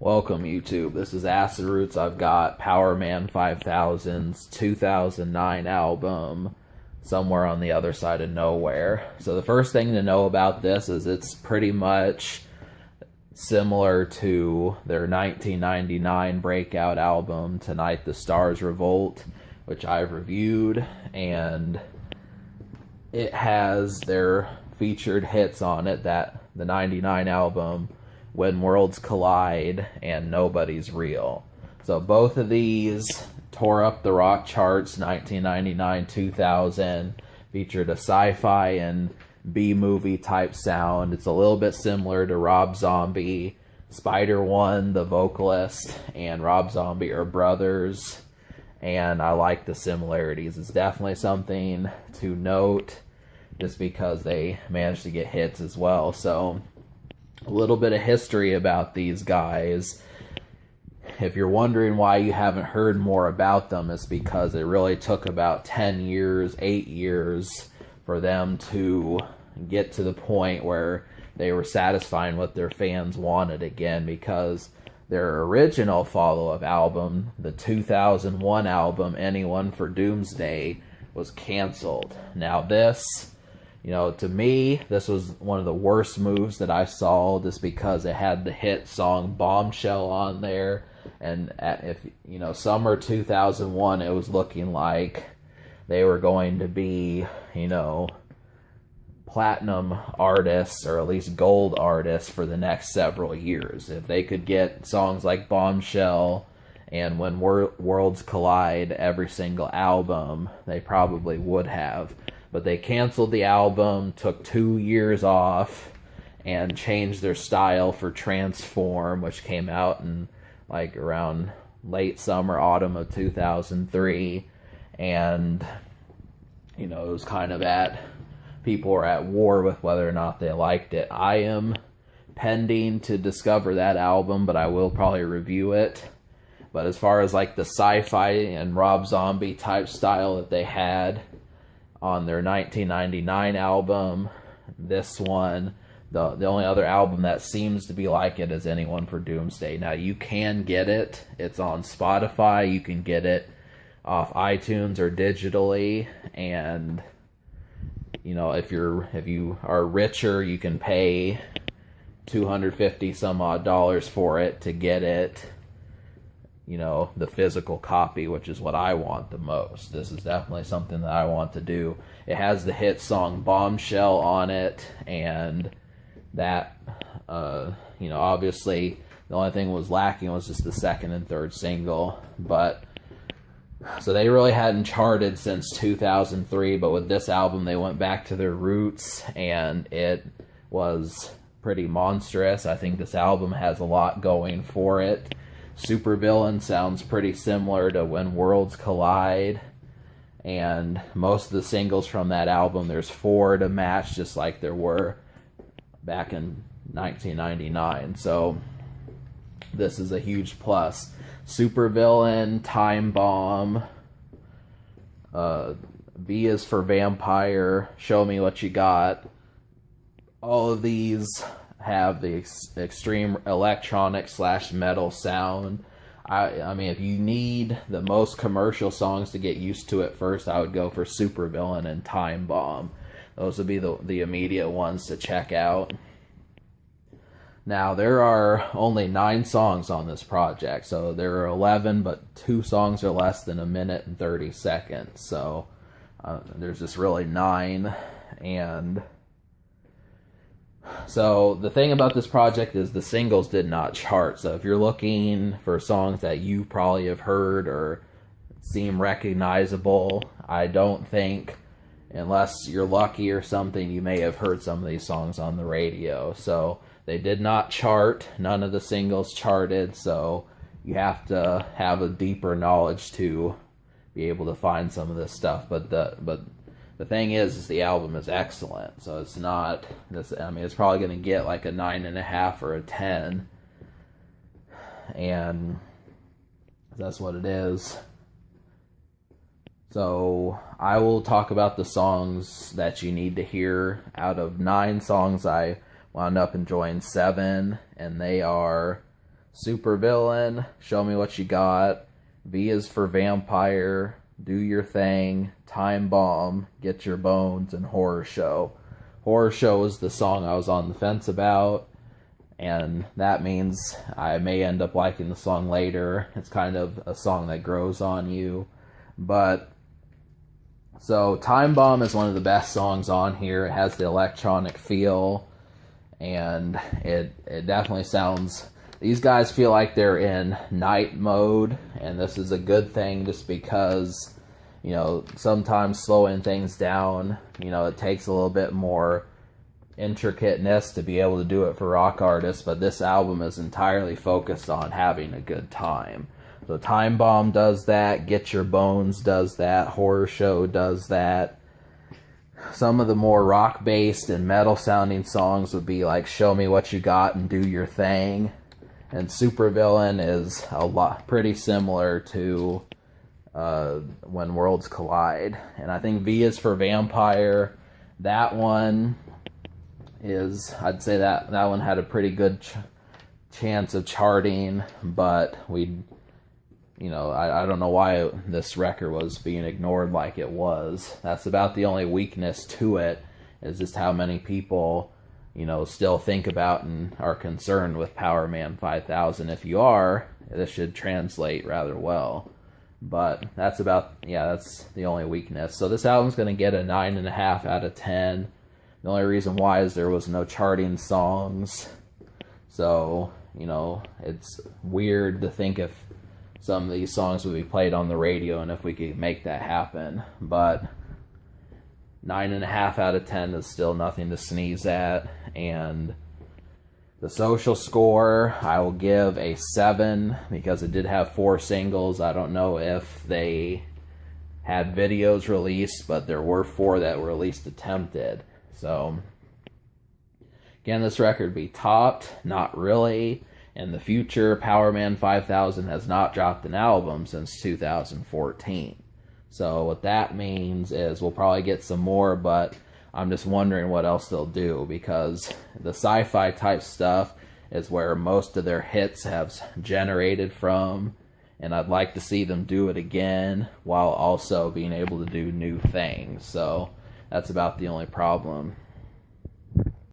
Welcome, YouTube. This is Acid Roots. I've got Powerman 5000's 2009 album, Somewhere on the Other Side of Nowhere. So the first thing to know about this is it's pretty much similar to their 1999 breakout album, Tonight the Stars Revolt, which I've reviewed, and it has their featured hits on it, that the 99 album, When Worlds Collide, and Nobody's Real. So both of these tore up the rock charts 1999, 2000, featured a sci-fi and B-movie type sound. It's a little bit similar to Rob Zombie. Spider-One, the vocalist, and Rob Zombie are brothers, and I like the similarities. It's definitely something to note just because they managed to get hits as well. So a little bit of history about these guys. If you're wondering why you haven't heard more about them, it's because it really took about 10 years, 8 years for them to get to the point where they were satisfying what their fans wanted again, because their original follow-up album, the 2001 album, Anyone for Doomsday, was canceled. Now this, to me, this was one of the worst moves that I saw, just because it had the hit song Bombshell on there. And summer 2001, it was looking like they were going to be, platinum artists, or at least gold artists, for the next several years. If they could get songs like Bombshell and When Worlds Collide every single album, they probably would have. But they canceled the album, took 2 years off, and changed their style for Transform, which came out in around late summer, autumn of 2003. And, it was kind of people were at war with whether or not they liked it. I am pending to discover that album, but I will probably review it. But as far as the sci-fi and Rob Zombie type style that they had on their 1999 album, this one, the only other album that seems to be like it is Anyone for Doomsday. Now, you can get it. It's on Spotify. You can get it off iTunes or digitally. And, if you are richer, you can pay $250 some odd dollars for it to get it, the physical copy, which is what I want the most. This is definitely something that I want to do. It has the hit song Bombshell on it, and that, obviously the only thing was lacking was just the second and third single. But so they really hadn't charted since 2003, but with this album they went back to their roots, and it was pretty monstrous. I think this album has a lot going for it. Supervillain sounds pretty similar to When Worlds Collide, and most of the singles from that album, there's 4 to match, just like there were back in 1999. So this is a huge plus. Supervillain, Time Bomb, V is for Vampire, Show Me What You Got. All of these have the extreme electronic / metal sound. I mean, if you need the most commercial songs to get used to it first, I would go for Supervillain and Time Bomb. Those would be the immediate ones to check out. Now, there are only 9 songs on this project, so there are 11, but 2 songs are less than 1 minute and 30 seconds. So there's just really 9, and so the thing about this project is the singles did not chart. So if you're looking for songs that you probably have heard or seem recognizable, I don't think, unless you're lucky or something, you may have heard some of these songs on the radio. So they did not chart. None of the singles charted, so you have to have a deeper knowledge to be able to find some of this stuff. But the thing is the album is excellent. So it's not this. I mean, it's probably going to get like a 9.5 or a 10, and that's what it is. So I will talk about the songs that you need to hear. Out of 9 songs, I wound up enjoying 7, and they are Supervillain, Show Me What You Got. V is for Vampire, Do Your Thing, Time Bomb, Get Your Bones, and Horror Show. Horror Show is the song I was on the fence about, and that means I may end up liking the song later. It's kind of a song that grows on you. But, so Time Bomb is one of the best songs on here. It has the electronic feel, and it definitely sounds... These guys feel like they're in night mode, and this is a good thing just because, you know, sometimes slowing things down, you know, it takes a little bit more intricateness to be able to do it for rock artists, but this album is entirely focused on having a good time. So Time Bomb does that, Get Your Bones does that, Horror Show does that. Some of the more rock-based and metal-sounding songs would be like Show Me What You Got and Do Your Thing. And Supervillain is pretty similar to When Worlds Collide. And I think V is for Vampire. That one is, I'd say that one had a pretty good chance of charting, but I don't know why this record was being ignored like it was. That's about the only weakness to it, is just how many people, you know, still think about and are concerned with Powerman 5000. If you are, this should translate rather well. But that's that's the only weakness. So this album's going to get a 9.5 out of 10. The only reason why is there was no charting songs. So, you know, it's weird to think if some of these songs would be played on the radio and if we could make that happen. But 9.5 out of 10 is still nothing to sneeze at. And the social score, I will give a 7 because it did have 4 singles. I don't know if they had videos released, but there were 4 that were at least attempted. So, again, this record be topped, not really. In the future, Powerman 5000 has not dropped an album since 2014. So what that means is we'll probably get some more, but I'm just wondering what else they'll do, because the sci-fi type stuff is where most of their hits have generated from, and I'd like to see them do it again while also being able to do new things. So that's about the only problem.